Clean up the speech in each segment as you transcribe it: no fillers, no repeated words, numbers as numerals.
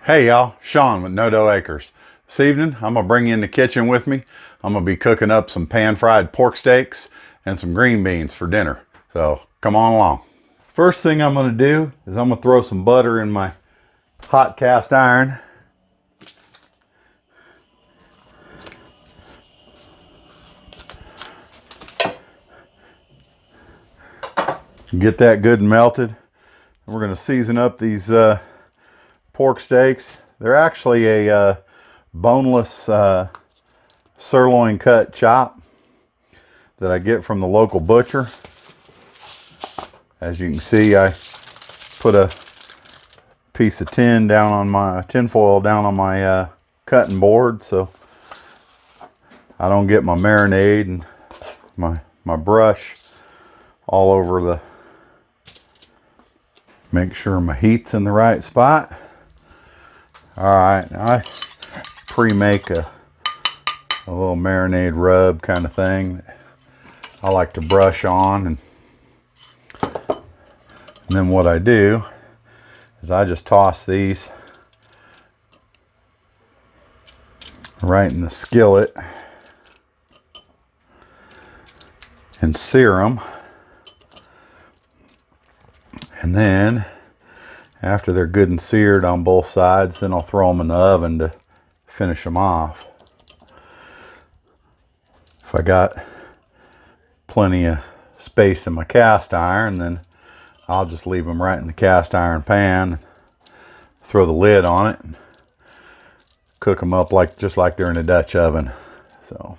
Hey y'all, Sean with NoDough Acres. This evening, I'm gonna bring you in the kitchen with me. I'm gonna be cooking up some pan-fried pork steaks and some green beans for dinner. So come on along. First thing I'm gonna do is I'm gonna throw some butter in my hot cast iron. Get that good and melted. And we're gonna season up these pork steaks. They're actually a boneless sirloin cut chop that I get from the local butcher. As you can see, I put a piece of tin foil down on my cutting board so I don't get my marinade and my brush all over the. Make sure my heat's in the right spot. All right, now I pre-make a little marinade rub kind of thing that I like to brush on, and then what I do is I just toss these right in the skillet and sear them. And then after they're good and seared on both sides, then I'll throw them in the oven to finish them off. If I got plenty of space in my cast iron, then I'll just leave them right in the cast iron pan, throw the lid on it, and cook them up just like they're in a Dutch oven. So,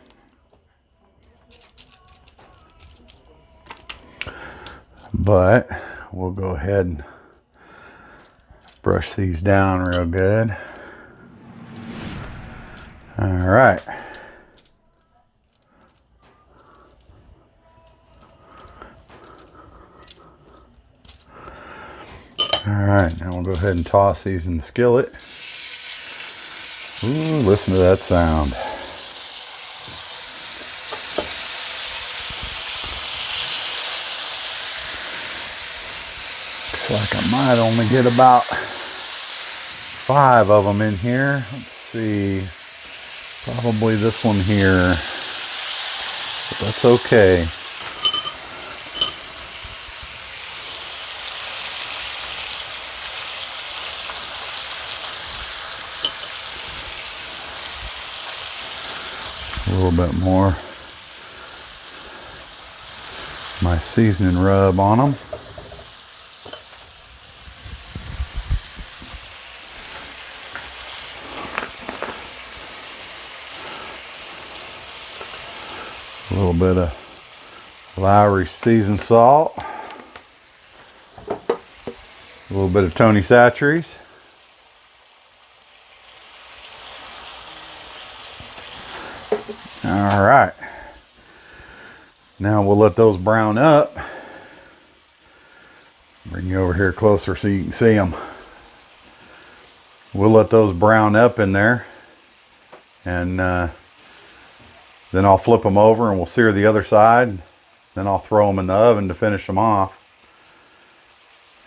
but we'll go ahead and brush these down real good. All right. All right, now we'll go ahead and toss these in the skillet. Ooh, listen to that sound. Looks like I might only get about 5 of them in here. Let's see, probably this one here, but that's okay. A little bit more my seasoning rub on them. A little bit of Lawry seasoned salt. A little bit of Tony Chachere's. All right, now we'll let those brown up. Bring you over here closer so you can see them. We'll let those brown up in there, and then I'll flip them over and we'll sear the other side. Then I'll throw them in the oven to finish them off.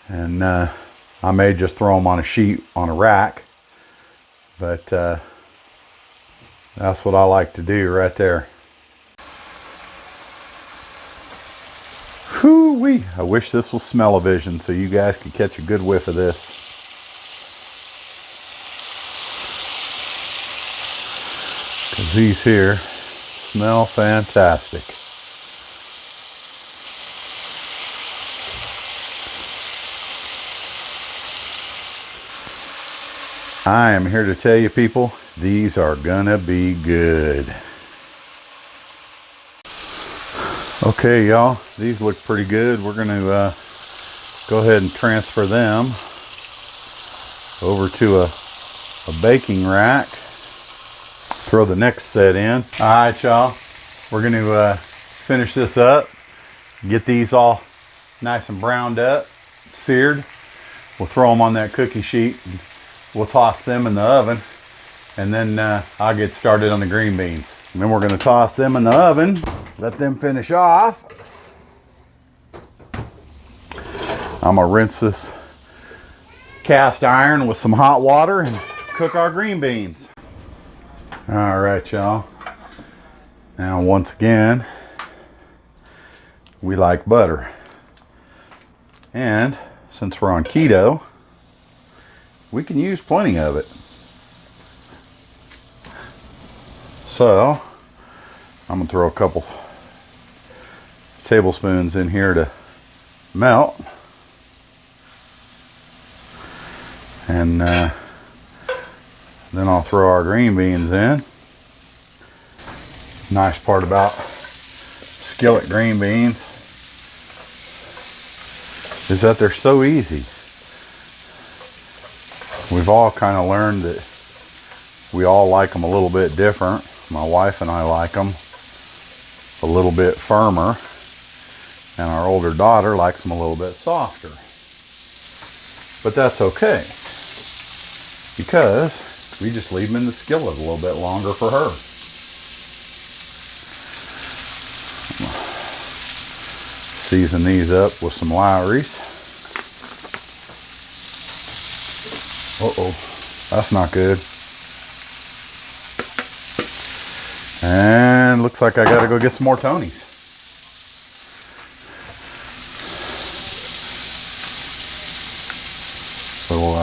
And I may just throw them on a sheet on a rack, but that's what I like to do right there. Whoo-wee! I wish this was smell-o-vision so you guys could catch a good whiff of this. Because these here smell fantastic. I am here to tell you people, these are gonna be good. Okay y'all, these look pretty good. We're gonna go ahead and transfer them over to a baking rack. Throw the next set in. All right y'all, we're gonna finish this up. Get these all nice and browned up, seared. We'll throw them on that cookie sheet. We'll toss them in the oven, and then I'll get started on the green beans. And then we're gonna toss them in the oven, let them finish off. I'm gonna rinse this cast iron with some hot water and cook our green beans. All right, y'all. Now, once again, we like butter. And since we're on keto, we can use plenty of it. So, I'm gonna throw a couple tablespoons in here to melt. And then I'll throw our green beans in. Nice part about skillet green beans is that they're so easy. We've all kind of learned that we all like them a little bit different. My wife and I like them a little bit firmer, and our older daughter likes them a little bit softer. But that's okay, because we just leave them in the skillet a little bit longer for her. Season these up with some Lawry's. Uh-oh, that's not good. And looks like I gotta go get some more Tonys. Little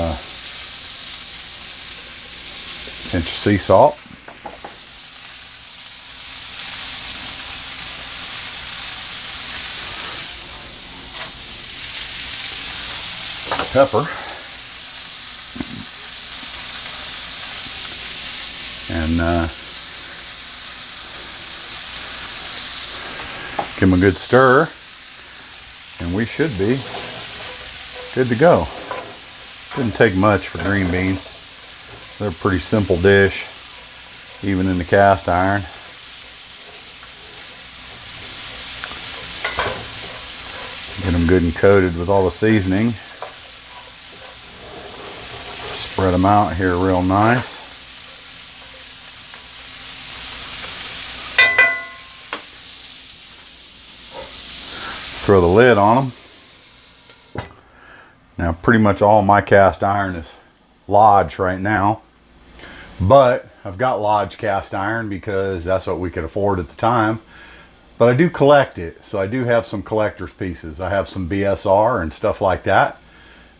pinch of sea salt. Pepper. And give them a good stir, and we should be good to go. Didn't take much for green beans. They're a pretty simple dish, even in the cast iron. Get them good and coated with all the seasoning. Spread them out here real nice. Throw the lid on them. Now, pretty much all my cast iron is Lodge right now, but I've got Lodge cast iron because that's what we could afford at the time. But I do collect it, so I do have some collector's pieces. I have some BSR and stuff like that,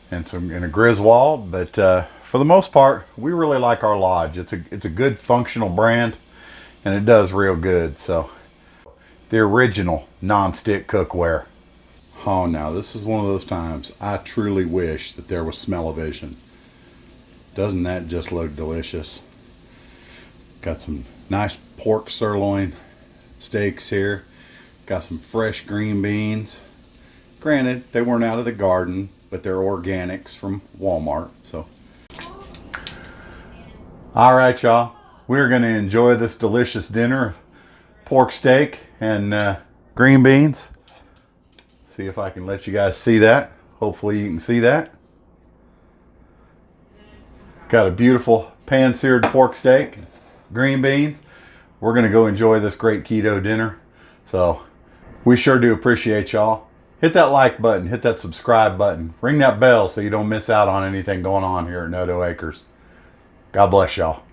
and some in a Griswold. But for the most part, we really like our Lodge. It's a good functional brand, and it does real good. So, the original non-stick cookware. Oh, now this is one of those times I truly wish that there was smell-o-vision. Doesn't that just look delicious? Got some nice pork sirloin steaks here. Got some fresh green beans. Granted, they weren't out of the garden, but they're organics from Walmart. So, all right, y'all. We're going to enjoy this delicious dinner. Pork steak and green beans. See if I can let you guys see that. Hopefully you can see that. Got a beautiful pan-seared pork steak, green beans. We're going to go enjoy this great keto dinner. So we sure do appreciate y'all. Hit that like button, hit that subscribe button, ring that bell so you don't miss out on anything going on here at NoDough Acres. God bless y'all.